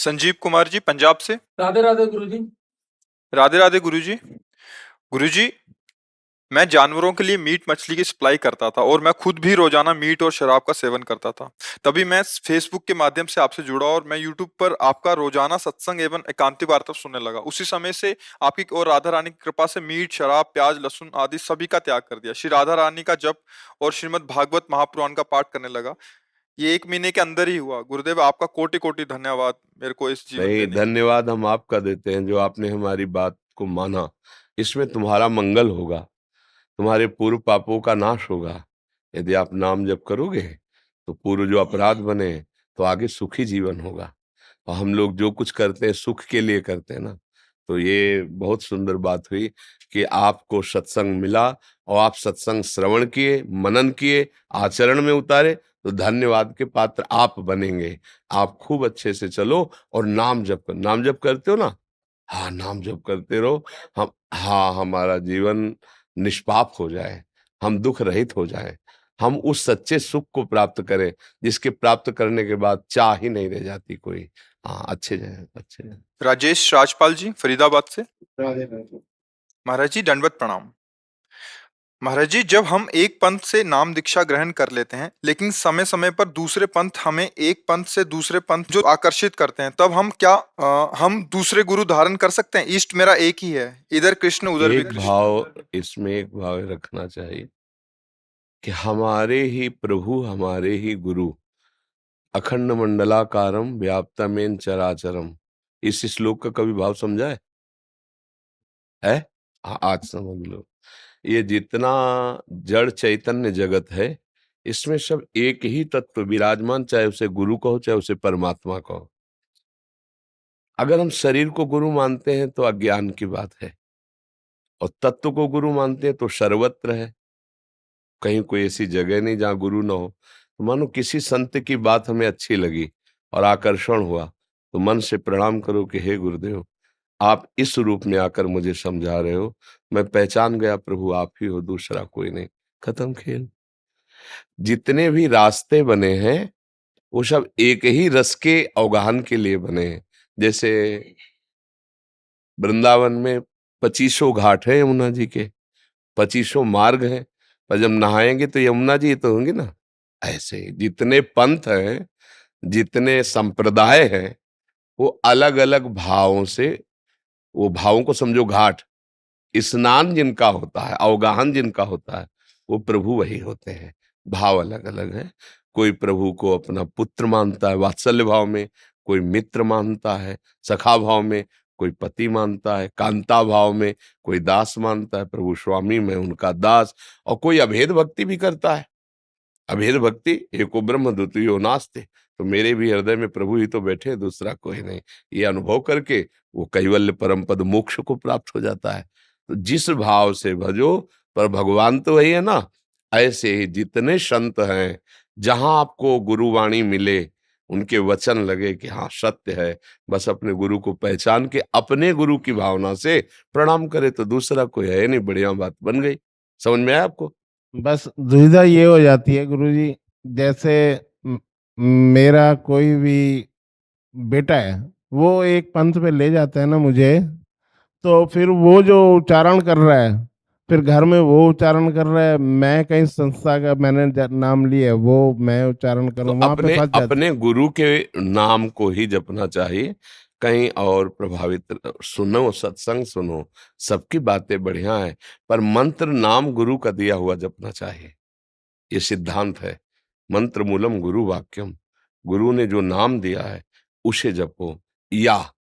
संजीव कुमार जी, पंजाब से। राधे राधे गुरुजी। राधे राधे गुरुजी। गुरुजी, मैं जानवरों के लिए मीट मछली की सप्लाई करता था और मैं खुद भी रोजाना मीट और शराब का सेवन करता था। तभी मैं फेसबुक के माध्यम से आपसे जुड़ा और मैं यूट्यूब पर आपका रोजाना सत्संग एवं एकांतिक वार्ता सुनने लगा। उसी समय से आपकी और राधा रानी की कृपा से मीट, शराब, प्याज, लहसुन आदि सभी का त्याग कर दिया। श्री राधा रानी का जप और श्रीमद् भागवत महापुराण का पाठ करने लगा। ये 1 महीने के अंदर ही हुआ। गुरुदेव, आपका कोटि कोटि धन्यवाद मेरे को इस जीवन नहीं, देने के लिए। धन्यवाद हम आपका देते हैं जो आपने हमारी बात को माना। इसमें तुम्हारा मंगल होगा, तुम्हारे पूर्व पापों का नाश होगा। यदि आप नाम जप करोगे तो पूर्व जो अपराध बने तो आगे सुखी जीवन होगा। और हम लोग जो कुछ करते हैं सुख के लिए करते हैं ना। तो ये बहुत सुंदर बात हुई कि आपको सत्संग मिला और आप सत्संग श्रवण किए, मनन किए, आचरण में उतारे, तो धन्यवाद के पात्र आप बनेंगे। आप खूब अच्छे से चलो और नाम जप करते हो ना। हाँ, नाम जप करते रहो। हम हाँ, हमारा जीवन निष्पाप हो जाए, हम दुख रहित हो जाए, हम उस सच्चे सुख को प्राप्त करें जिसके प्राप्त करने के बाद चाह ही नहीं रह जाती कोई। हाँ, अच्छे जाए, अच्छे जाए। राजेश राजपाल जी, फरीदाबाद से। राधे राधे। महाराज जी, दंडवत प्रणाम। महाराज जी, जब हम एक पंथ से नाम दीक्षा ग्रहण कर लेते हैं लेकिन समय समय पर दूसरे पंथ हमें एक पंथ से दूसरे पंथ जो आकर्षित करते हैं, तब हम क्या हम दूसरे गुरु धारण कर सकते हैं? इष्ट मेरा एक ही है, इधर कृष्ण उधर भी एक कृष्ण। भाव इसमें एक भाव रखना चाहिए कि हमारे ही प्रभु, हमारे ही गुरु, अखंड मंडलाकारम व्याप्तमेन चराचरम। इस श्लोक का कभी भाव समझा है? आज समझ लो। ये जितना जड़ चैतन्य जगत है, इसमें सब एक ही तत्व विराजमान, चाहे उसे गुरु कहो चाहे उसे परमात्मा कहो। अगर हम शरीर को गुरु मानते हैं तो अज्ञान की बात है, और तत्व को गुरु मानते हैं तो सर्वत्र है। कहीं कोई ऐसी जगह नहीं जहां गुरु ना हो। तो मानो किसी संत की बात हमें अच्छी लगी और आकर्षण हुआ, तो मन से प्रणाम करो कि हे गुरुदेव, आप इस रूप में आकर मुझे समझा रहे हो, मैं पहचान गया प्रभु आप ही हो, दूसरा कोई नहीं। खत्म खेल। जितने भी रास्ते बने हैं वो सब एक ही रस के अवगाहन के लिए बने हैं। जैसे वृंदावन में 2500 घाट है यमुना जी के, 2500 मार्ग हैं, पर जब नहाएंगे तो यमुना जी तो होंगे ना। ऐसे ही जितने पंथ हैं, जितने संप्रदाय हैं, वो अलग अलग भावों से, वो भावों को समझो घाट, स्नान जिनका होता है, अवगाहन जिनका होता है, वो प्रभु वही होते हैं। भाव अलग अलग है। कोई प्रभु को अपना पुत्र मानता है वात्सल्य भाव में, कोई मित्र मानता है सखा भाव में, कोई पति मानता है कांता भाव में, कोई दास मानता है प्रभु स्वामी में उनका दास, और कोई अभेद भक्ति भी करता है। अभेद भक्ति एको ब्रह्म द्वितीयो नास्ति, तो मेरे भी हृदय में प्रभु ही तो बैठे, दूसरा कोई नहीं। ये अनुभव करके वो कैवल्य परम पद मोक्ष को प्राप्त हो जाता है। तो जिस भाव से भजो, पर भगवान तो वही है ना। ऐसे ही जितने संत हैं, जहां आपको गुरुवाणी मिले, उनके वचन लगे कि हाँ सत्य है, बस अपने गुरु को पहचान के अपने गुरु की भावना से प्रणाम करे, तो दूसरा कोई है नहीं। बढ़िया बात बन गई। समझ में आया आपको? बस दुविधा ये हो जाती है गुरुजी, जैसे म- मेरा कोई भी बेटा है, वो एक पंथ पे ले जाता है ना मुझे, तो फिर वो जो उच्चारण कर रहा है, फिर घर में वो उच्चारण कर रहा है, मैं कहीं संस्था का मैंने नाम लिया है, वो मैं उच्चारण तो करूं, वहां पे अपने फंस जाता। अपने गुरु के नाम को ही जपना चाहिए। कहीं और प्रभावित सुनो, सत्संग सुनो, सबकी बातें बढ़िया है, पर मंत्र नाम गुरु का दिया हुआ जपना चाहिए। ये सिद्धांत है। मंत्र मूलम गुरु वाक्यम। गुरु ने जो नाम दिया है उसे जपो। या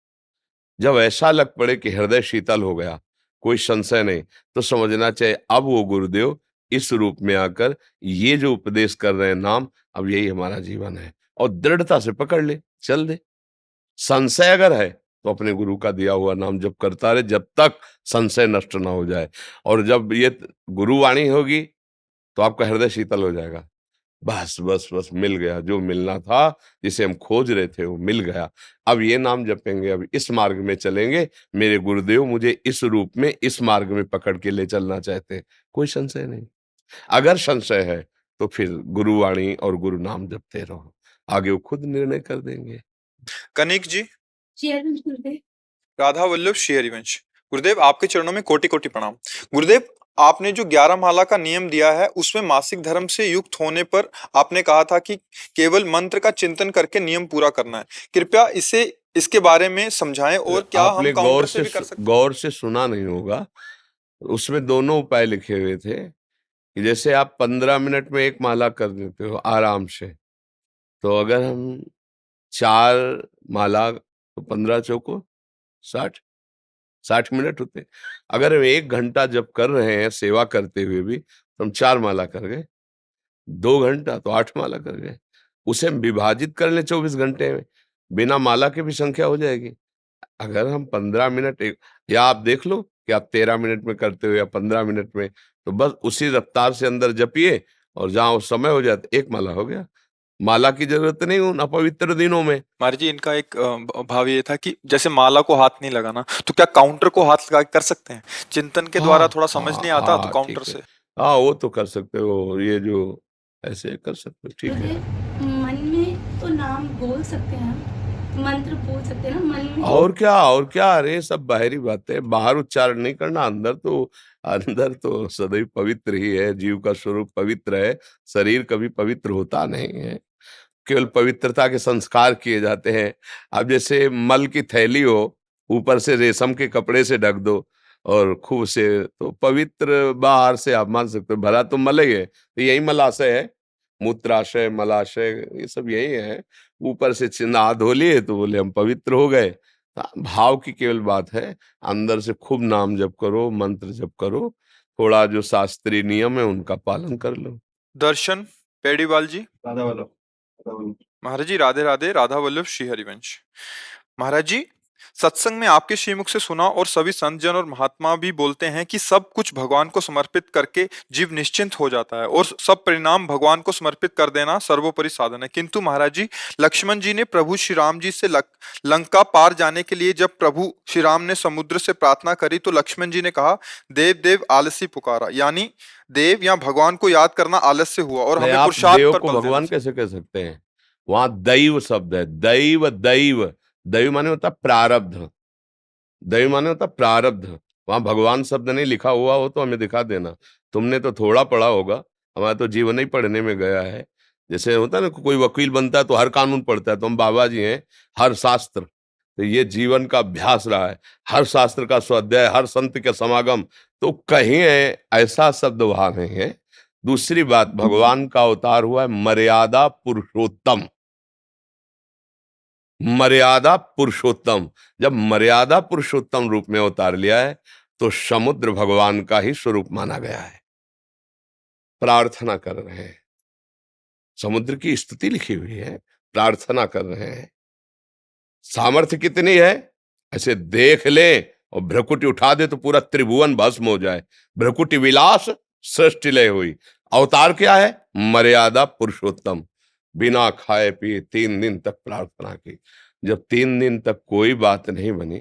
जब ऐसा लग पड़े कि हृदय शीतल हो गया, कोई संशय नहीं, तो समझना चाहिए अब वो गुरुदेव इस रूप में आकर ये जो उपदेश कर रहे हैं नाम, अब यही हमारा जीवन है, और दृढ़ता से पकड़ ले, चल दे। संशय अगर है तो अपने गुरु का दिया हुआ नाम जप करता रहे जब तक संशय नष्ट ना हो जाए। और जब ये गुरुवाणी होगी तो आपका हृदय शीतल हो जाएगा। बस बस बस मिल गया, जो मिलना था, जिसे हम खोज रहे थे वो मिल गया। अब ये नाम जपेंगे, अब इस मार्ग में चलेंगे, मेरे गुरुदेव मुझे इस रूप में इस मार्ग में पकड़ के ले चलना चाहते हैं। कोई संशय नहीं। अगर संशय है तो फिर गुरुवाणी और गुरु नाम जपते रहो, आगे वो खुद निर्णय कर देंगे। कनिक जी, शेयरवंश गुरुदेव। राधा वल्लभ श्री हरिवंश। गुरुदेव आपके चरणों में कोटि कोटि प्रणाम। गुरुदेव आपने जो 11 माला का नियम दिया है उसमें मासिक धर्म से युक्त होने पर आपने कहा था कि केवल मंत्र का चिंतन करके नियम पूरा करना है। कृपया इसे इसके बारे में समझाएं और क्या हम आपने काउंटर से भी कर सकते हैं? गौर से सुना नहीं होगा, उसमें दोनों उपाय लिखे हुए थे कि जैसे आप 15 मिनट में एक माला कर देते हो आराम से, तो अगर हम 4 माला तो 15 चौको 60 मिनट होते। अगर हम 1 घंटा जब कर रहे हैं सेवा करते हुए भी तो हम 4 माला कर गए, 2 घंटा तो 8 माला कर गए। उसे हम विभाजित कर लें 24 घंटे में, बिना माला के भी संख्या हो जाएगी। अगर हम 15 मिनट या आप देख लो कि आप 13 मिनट में करते हो या 15 मिनट में, तो बस उसी रफ्तार से अंदर जपिए और जहां उस समय हो जाए 1 माला हो गया। माला की जरूरत नहीं उन अपवित्र दिनों में। महाराज जी इनका एक भाव ये था कि जैसे माला को हाथ नहीं लगाना, तो क्या काउंटर को हाथ लगा के कर सकते हैं? चिंतन के द्वारा थोड़ा समझ नहीं आता तो काउंटर ठीक है। से। हाँ वो तो कर सकते हो, ये जो ऐसे कर सकते हो, ठीक है। गुरुदेव मन में तो नाम बोल सकते हैं, मंत्र बोल सकते हैं ना मन में। और क्या, अरे सब बाहरी बातें, बाहर उच्चारण नहीं करना, अंदर तो सदैव पवित्र ही है। जीव का स्वरूप पवित्र है, शरीर कभी पवित्र होता नहीं है, केवल पवित्रता के संस्कार किए जाते हैं। अब जैसे मल की थैली हो, ऊपर से रेशम के कपड़े से ढक दो और खूब से, तो पवित्र बाहर से आप मान सकते हो, भला तो मल ही है, तो यही मलाशय है, मूत्राशय मलाशय ये सब यही है। ऊपर से नहा धो लिए तो बोले हम पवित्र हो गए। भाव की केवल बात है, अंदर से खूब नाम जप करो, मंत्र जप करो, थोड़ा जो शास्त्रीय नियम है उनका पालन कर लो। दर्शन पेड़ीवाल जी। राधा वल्लभ महाराज जी राधे राधे। राधा वल्लभ श्री हरिवंश। महाराज जी सत्संग में आपके श्रीमुख से सुना और सभी संत जन और महात्मा भी बोलते हैं कि सब कुछ भगवान को समर्पित करके जीव निश्चिंत हो जाता है और सब परिणाम भगवान को समर्पित कर देना सर्वोपरि साधन है। किंतु महाराज जी लक्ष्मण जी ने प्रभु श्री राम जी से लंका पार जाने के लिए जब प्रभु श्री राम ने समुद्र से प्रार्थना करी तो लक्ष्मण जी ने कहा देव देव आलसी पुकारा, यानी देव या भगवान को याद करना आलस्य हुआ और नहीं, हमें आप पुरुषार्थ देव पर को बल देना भगवान चाहिए। कैसे कह सकते हैं? वहां दैव शब्द है, दैव दैव दैव माने होता प्रारब्ध, दैव माने होता प्रारब्ध। वहां भगवान शब्द नहीं लिखा हुआ हो तो हमें दिखा देना। तुमने तो थोड़ा पढ़ा होगा, हमारा तो जीवन ही पढ़ने में गया है। जैसे होता है ना कोई वकील बनता है तो हर कानून पढ़ता है, तो हम बाबा जी हैं हर शास्त्र, तो ये जीवन का अभ्यास रहा है, हर शास्त्र का स्वाध्याय, हर संत के समागम, तो कहीं ऐसा शब्द वहां नहीं है। दूसरी बात, भगवान का अवतार हुआ है मर्यादा पुरुषोत्तम, मर्यादा पुरुषोत्तम। जब मर्यादा पुरुषोत्तम रूप में अवतार लिया है तो समुद्र भगवान का ही स्वरूप माना गया है। प्रार्थना कर रहे हैं, समुद्र की स्तुति लिखी हुई है, प्रार्थना कर रहे हैं। सामर्थ्य कितनी है, ऐसे देख ले और भ्रकुटी उठा दे तो पूरा त्रिभुवन भस्म हो जाए। भ्रकुटी विलास सृष्टि लय हुई। अवतार क्या है? मर्यादा पुरुषोत्तम। बिना खाए पिए 3 दिन तक प्रार्थना की। जब 3 दिन तक कोई बात नहीं बनी,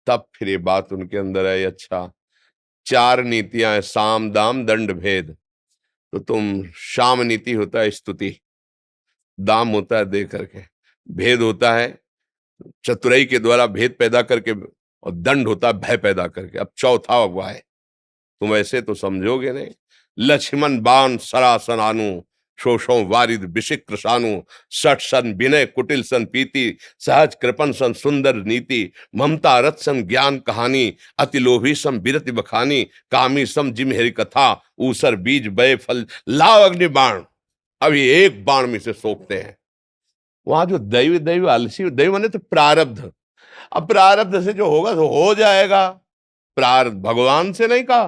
तब फिर ये बात उनके अंदर आई, अच्छा 4 नीतियां हैं, साम दाम दंड भेद। तो तुम, शाम नीति होता है स्तुति, दाम होता है दे करके, भेद होता है चतुराई के द्वारा भेद पैदा करके, और दंड होता है भय पैदा करके। अब चौथा हुआ है, तुम ऐसे तो समझोगे नहीं। लक्ष्मण बाण सरासन आनु, शोषों वारिद विशिक्र सानु, सठ सन विनय कुटिल सन पीति, सहज कृपन सन सुंदर नीति, ममता रथ सन ज्ञान कहानी, अति लोभी सम बिरति बखानी, कामी सम जिम हरि कथा, ऊसर बीज बय फल लाव अग्नि बाण। अभी एक बाण में से सोखते हैं। वहां जो दैव दैव आलसी, दैव माने तो प्रारब्ध। अब प्रारब्ध से जो होगा तो हो जाएगा। प्रारब्ध भगवान से नहीं कहा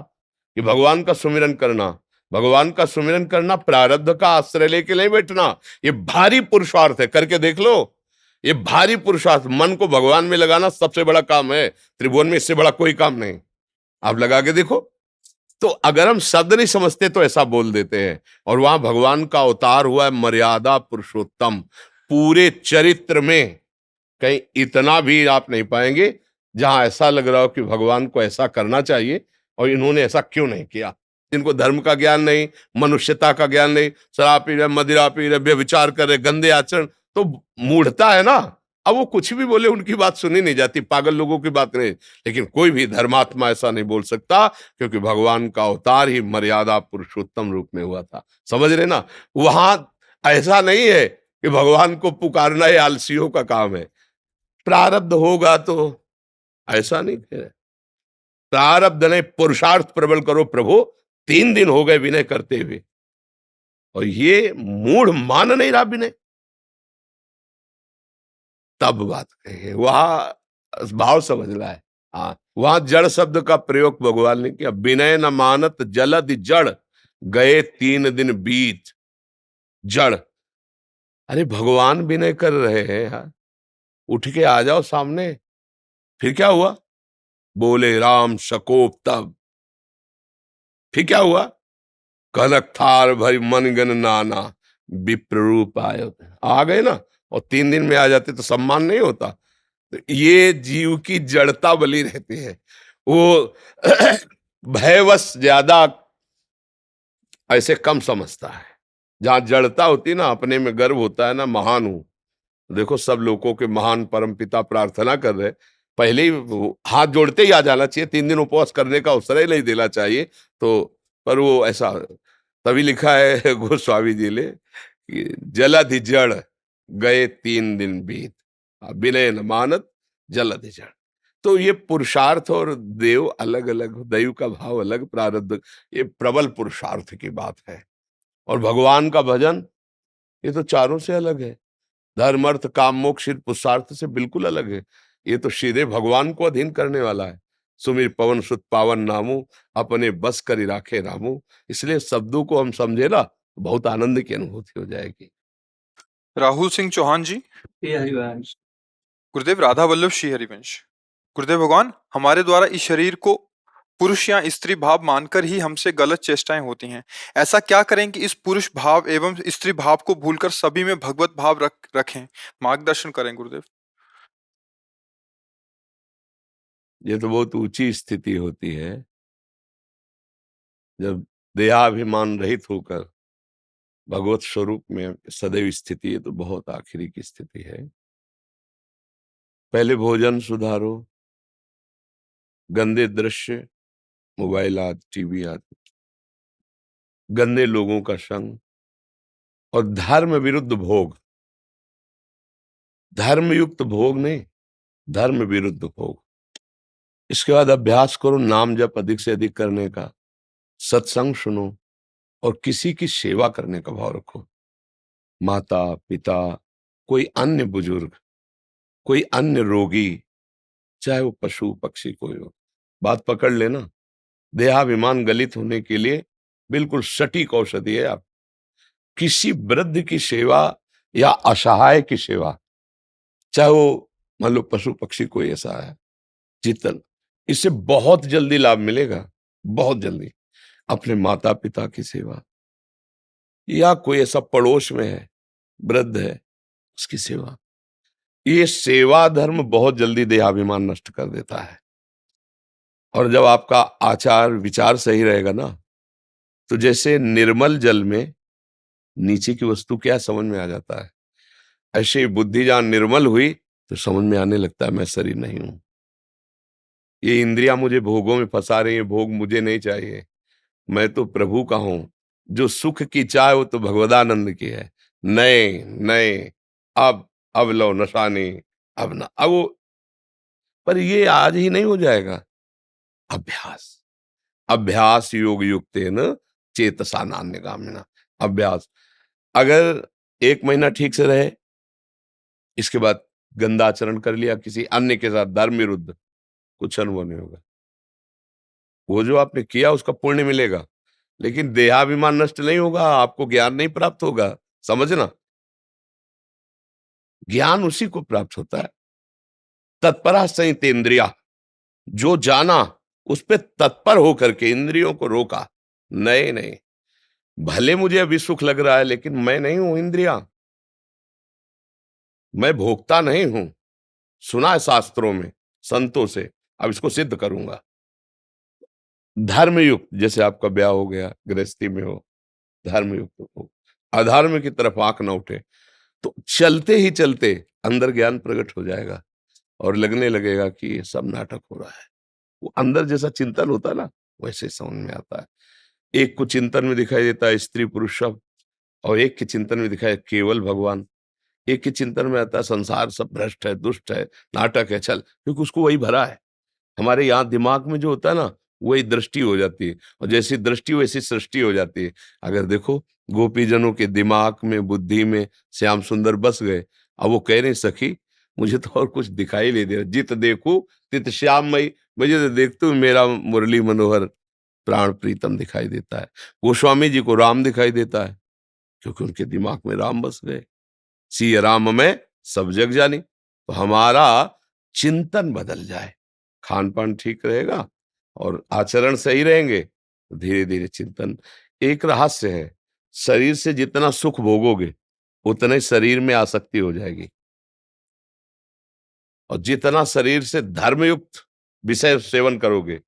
कि भगवान का सुमिरन करना, भगवान का सुमिरन करना प्रारब्ध का आश्रय लेके नहीं बैठना। ये भारी पुरुषार्थ है, करके देख लो। ये भारी पुरुषार्थ, मन को भगवान में लगाना सबसे बड़ा काम है। त्रिभुवन में इससे बड़ा कोई काम नहीं। आप लगा के देखो। तो अगर हम शब्द नहीं समझते तो ऐसा बोल देते हैं। और वहां भगवान का अवतार हुआ है मर्यादा पुरुषोत्तम। पूरे चरित्र में कहीं इतना भी आप नहीं पाएंगे जहां ऐसा लग रहा हो कि भगवान को ऐसा करना चाहिए और इन्होंने ऐसा क्यों नहीं किया। जिनको धर्म का ज्ञान नहीं, मनुष्यता का ज्ञान नहीं, शराब पी रहे, मदिरा पी रहे, व्यभिचार कर रहे, गंदे आचरण, तो मूढ़ता है ना। अब वो कुछ भी बोले, उनकी बात सुनी नहीं जाती, पागल लोगों की बात नहीं। लेकिन कोई भी धर्मात्मा ऐसा नहीं बोल सकता, क्योंकि भगवान का अवतार ही मर्यादा पुरुषोत्तम रूप में हुआ था। समझ रहे ना? वहां ऐसा नहीं है कि भगवान को पुकारना ये आलसियों का काम है। प्रारब्ध होगा तो ऐसा नहीं है, प्रारब्ध नहीं, पुरुषार्थ प्रबल करो प्रभु। 3 दिन हो गए विनय करते हुए, और ये मूढ़ मान नहीं रहा विनय। तब बात कही, वहां भाव समझ रहा है। हाँ, वहां जड़ शब्द का प्रयोग भगवान ने किया। विनय न मानत जलद जड़, गए 3 दिन बीत। जड़, अरे भगवान विनय कर रहे हैं यार, उठ के आ जाओ सामने। फिर क्या हुआ? बोले राम शकोप तब। फिर क्या हुआ? कनक थार भरी मन गण नाना, विप्र रूप आयो। आ गए ना, और 3 दिन में आ जाते तो सम्मान नहीं होता। तो ये जीव की जड़ता बली रहती है। वो भयवश ज्यादा ऐसे कम समझता है। जहां जड़ता होती है ना, अपने में गर्व होता है ना, महान हूं। देखो सब लोगों के महान परमपिता प्रार्थना कर रहे, पहले ही हाथ जोड़ते ही आ जाना चाहिए, 3 दिन उपवास करने का अवसर ही नहीं देना चाहिए। तो पर वो ऐसा, तभी लिखा है गोस्वामी जी ने कि जलधि जड़, गए 3 दिन बीत, विनय न मानत जलधि जड़। तो ये पुरुषार्थ और देव अलग अलग, दैव का भाव अलग, प्रारब्ध, ये प्रबल पुरुषार्थ की बात है। और भगवान का भजन, ये तो चारों से अलग है। धर्म अर्थ काम मोक्ष पुरुषार्थ से बिल्कुल अलग है। ये तो सीधे भगवान को अधीन करने वाला है। सुमिर पवन सुत पावन नामू, अपने बस करी राखे रामू। इसलिए शब्दों को हम समझे ना, तो बहुत आनंद की अनुभूति हो जाएगी। राहुल सिंह चौहान जी, श्री हरिवंश। गुरुदेव राधा वल्लभ श्री हरिवंश। गुरुदेव भगवान, हमारे द्वारा इस शरीर को पुरुष या स्त्री भाव मानकर ही हमसे गलत चेष्टाएं होती हैं। ऐसा क्या करें कि इस पुरुष भाव एवं स्त्री भाव को भूलकर सभी में भगवत भाव रखें? मार्गदर्शन करें गुरुदेव। ये तो बहुत ऊंची स्थिति होती है, जब देहाभिमान रहित होकर भगवत स्वरूप में सदैव स्थिति। ये तो बहुत आखिरी की स्थिति है। पहले भोजन सुधारो, गंदे दृश्य, मोबाइल आदि, टीवी आदि, गंदे लोगों का संग, और धर्म विरुद्ध भोग। धर्मयुक्त भोग नहीं, धर्म विरुद्ध भोग। इसके बाद अभ्यास करो नाम जप अधिक से अधिक करने का, सत्संग सुनो, और किसी की सेवा करने का भाव रखो। माता पिता, कोई अन्य बुजुर्ग, कोई अन्य रोगी, चाहे वो पशु पक्षी कोई हो, बात पकड़ लेना। देहाभिमान गलित होने के लिए बिल्कुल सटीक औषधि है। आप किसी वृद्ध की सेवा या असहाय की सेवा, चाहे वो मान लो पशु पक्षी कोई ऐसा है, चिंतन, इससे बहुत जल्दी लाभ मिलेगा, बहुत जल्दी। अपने माता पिता की सेवा, या कोई ऐसा पड़ोस में है, वृद्ध है, उसकी सेवा। ये सेवा धर्म बहुत जल्दी देहाभिमान नष्ट कर देता है। और जब आपका आचार विचार सही रहेगा ना, तो जैसे निर्मल जल में नीचे की वस्तु क्या समझ में आ जाता है, ऐसे ही बुद्धि जहां निर्मल हुई तो समझ में आने लगता है मैं शरीर नहीं हूं। ये इंद्रियां मुझे भोगों में फंसा रही हैं, भोग मुझे नहीं चाहिए, मैं तो प्रभु का हूं। जो सुख की चाह वो तो भगवदानंद की है। नए नए, अब लो नशा नहीं, अब ना, अब वो, पर ये आज ही नहीं हो जाएगा। अभ्यास, अभ्यास योग युक्तेन चेतसा नान्यगामिना। अभ्यास, अगर 1 महीना ठीक से रहे, इसके बाद गंदा आचरण कर लिया किसी अन्य के साथ धर्म विरुद्ध, कुछ अनुभव नहीं होगा। वो जो आपने किया उसका पुण्य मिलेगा, लेकिन देहाभिमान नष्ट नहीं होगा, आपको ज्ञान नहीं प्राप्त होगा। समझना, ज्ञान उसी को प्राप्त होता है तत्परा संयत इंद्रिया, जो जाना उस पे तत्पर होकर के इंद्रियों को रोका। नहीं नहीं, भले मुझे अभी सुख लग रहा है, लेकिन मैं नहीं हूं इंद्रिया, मैं भोगता नहीं हूं। सुना है शास्त्रों में संतों से, अब इसको सिद्ध करूंगा। धर्मयुक्त, जैसे आपका ब्याह हो गया, गृहस्थी में हो, धर्मयुक्त हो, अधर्म की तरफ आंख न उठे। तो चलते ही चलते अंदर ज्ञान प्रकट हो जाएगा और लगने लगेगा कि ये सब नाटक हो रहा है। वो अंदर जैसा चिंतन होता है ना, वैसे समझ में आता है। एक को चिंतन में दिखाई देता है स्त्री पुरुष सब, और एक के चिंतन में दिखाई केवल भगवान। एक के चिंतन में आता है संसार सब भ्रष्ट है, दुष्ट है, नाटक है, चल, क्योंकि उसको वही भरा है। हमारे यहाँ दिमाग में जो होता है ना, वही दृष्टि हो जाती है, और जैसी दृष्टि वैसी सृष्टि हो जाती है। अगर देखो गोपीजनों के दिमाग में, बुद्धि में श्याम सुंदर बस गए। अब वो कह रहे सखी मुझे तो और कुछ दिखाई नहीं दे रहा, जित देखूं तित श्याममयी, मुझे तो देखते हुए मेरा मुरली मनोहर प्राण प्रीतम दिखाई देता है। गोस्वामी जी को राम दिखाई देता है, क्योंकि उनके दिमाग में राम बस गए। सिय राम में सब जग जानी। तो हमारा चिंतन बदल जाए, खान पान ठीक रहेगा और आचरण सही रहेंगे, तो धीरे धीरे चिंतन। एक रहस्य है, शरीर से जितना सुख भोगोगे उतना ही शरीर में आसक्ति हो जाएगी, और जितना शरीर से धर्मयुक्त विषय सेवन करोगे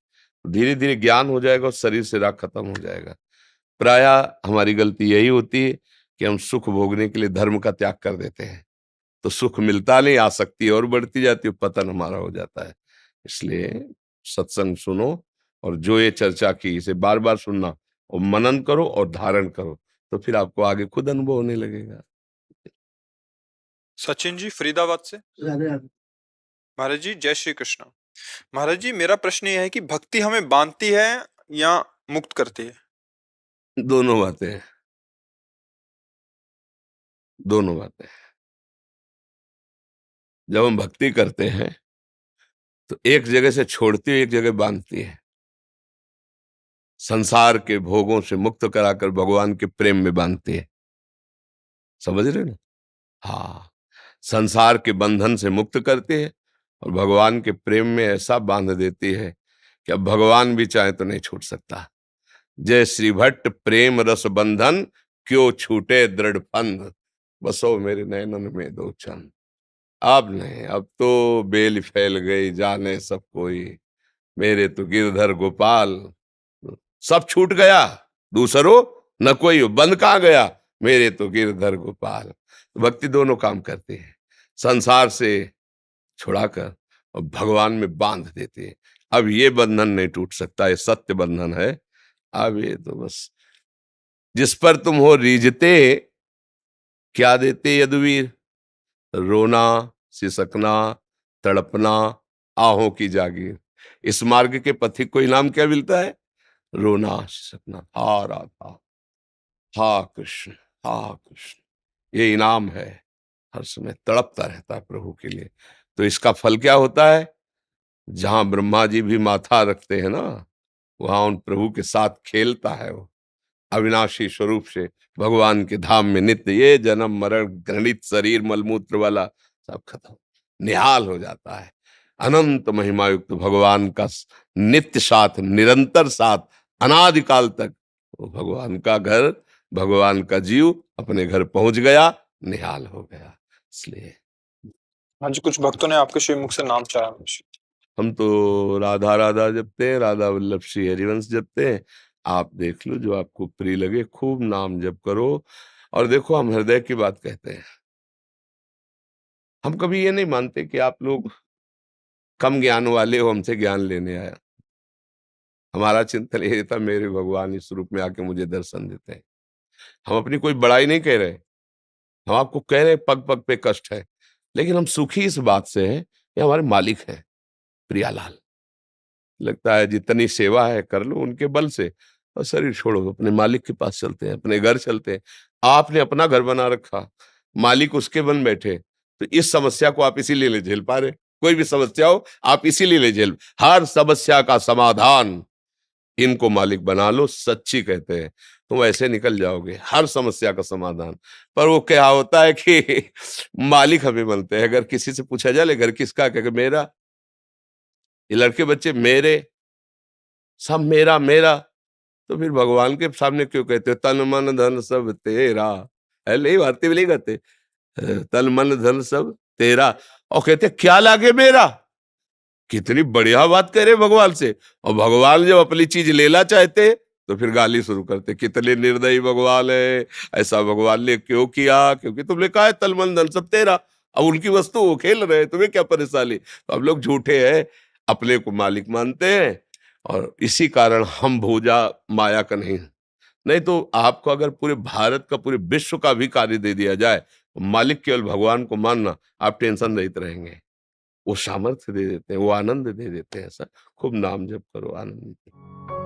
धीरे धीरे ज्ञान हो जाएगा और शरीर से राग खत्म हो जाएगा। प्रायः हमारी गलती यही होती है कि हम सुख भोगने के लिए धर्म का त्याग कर देते हैं, तो सुख मिलता नहीं, आसक्ति और बढ़ती जाती है, पतन हमारा हो जाता है। इसलिए सत्संग सुनो, और जो ये चर्चा की इसे बार बार सुनना और मनन करो और धारण करो, तो फिर आपको आगे खुद अनुभव होने लगेगा। सचिन जी फरीदाबाद से। राधे राधे। महाराज जी जय श्री कृष्ण। महाराज जी मेरा प्रश्न यह है कि भक्ति हमें बांधती है या मुक्त करती है? दोनों बातें हैं, दोनों बातें। जब हम भक्ति करते हैं तो एक जगह से छोड़ती है, एक जगह बांधती है। संसार के भोगों से मुक्त कराकर भगवान के प्रेम में बांधती है। समझ रहे ना? हाँ, संसार के बंधन से मुक्त करती है और भगवान के प्रेम में ऐसा बांध देती है कि अब भगवान भी चाहे तो नहीं छूट सकता। जय श्री भट्ट प्रेम रस बंधन, क्यों छूटे दृढ़ फंद, बसो मेरे नैनन में दो चंद। अब नहीं, अब तो बेल फैल गई, जाने सब कोई, मेरे तो गिरधर गोपाल। सब छूट गया, दूसरो न कोई, बंद कहाँ गया, मेरे तो गिरधर गोपाल। भक्ति दोनों काम करती है, संसार से छुड़ाकर और भगवान में बांध देती है। अब ये बंधन नहीं टूट सकता, ये सत्य बंधन है। अब ये तो बस जिस पर तुम हो रीझते, क्या देते यदुवीर, रोना, सिसकना, तड़पना, आहों की जागीर। इस मार्ग के पथिक को इनाम क्या मिलता है? रोना, सिसकना, हा राधा, हा कृष्ण, हा कृष्ण, ये इनाम है। हर समय तड़पता रहता है प्रभु के लिए। तो इसका फल क्या होता है? जहां ब्रह्मा जी भी माथा रखते हैं ना, वहां उन प्रभु के साथ खेलता है वो अविनाशी स्वरूप से भगवान के धाम में नित्य। ये जन्म मरण घृणित शरीर मलमूत्र वाला सब खत्म, निहाल हो जाता है। अनंत महिमायुक्त भगवान का नित्य साथ, निरंतर साथ, अनादिकाल तक। वो भगवान का घर, भगवान का जीव अपने घर पहुंच गया, निहाल हो गया। इसलिए हाँ जी, कुछ भक्तों ने आपके श्रीमुख से नाम चाहा। हम तो राधा राधा जपते हैं, राधा वल्लभ श्री हरिवंश जपते हैं। आप देख लो, जो आपको प्रिय लगे, खूब नाम जप करो। और देखो, हम हृदय की बात कहते हैं। हम कभी ये नहीं मानते कि आप लोग कम ज्ञान वाले हो, हमसे ज्ञान लेने आया। हमारा चिंतन ये था, मेरे भगवान इस रूप में आके मुझे दर्शन देते हैं। हम अपनी कोई बड़ाई नहीं कह रहे, हम आपको कह रहे पग पग पे कष्ट है, लेकिन हम सुखी इस बात से हैं, ये हमारे मालिक हैं प्रियालाल। लगता है जितनी सेवा है कर लो उनके बल से, और शरीर छोड़ो, अपने मालिक के पास चलते हैं, अपने घर चलते हैं। आपने अपना घर बना रखा, मालिक उसके बन बैठे, तो इस समस्या को आप इसीलिए ले झेल पा रहे। कोई भी समस्या हो, आप इसीलिए ले झेल। हर समस्या का समाधान इनको मालिक बना लो, सच्ची कहते हैं, तुम ऐसे निकल जाओगे, हर समस्या का समाधान। पर वो क्या होता है कि मालिक हमें बनते हैं। अगर किसी से पूछा जाए घर किसका, कहे मेरा, ये लड़के बच्चे मेरे, सब मेरा मेरा। तो फिर भगवान के सामने क्यों कहते हो तन मन धन सब तेरा? ले भारती भी नहीं कहते तन मन धन सब तेरा, और कहते क्या लागे मेरा। कितनी बढ़िया बात कह रहे भगवान से। और भगवान जब अपनी चीज लेना चाहते तो फिर गाली शुरू करते, कितने निर्दयी भगवान है, ऐसा भगवान ने क्यों किया, क्योंकि तुमने कहा है तन मन धन सब तेरा, अब उनकी वस्तु वो खेल रहे हैं, तुम्हें क्या परेशानी। तो हम लोग झूठे हैं, अपने को मालिक मानते हैं, और इसी कारण हम भोजा माया का नहीं तो आपको अगर पूरे भारत का, पूरे विश्व का भी कार्य दे दिया जाए, मालिक केवल भगवान को मानना, आप टेंशन रहित रहेंगे। वो सामर्थ्य दे देते हैं, वो आनंद दे देते हैं। ऐसा खूब नाम जप करो, आनंद।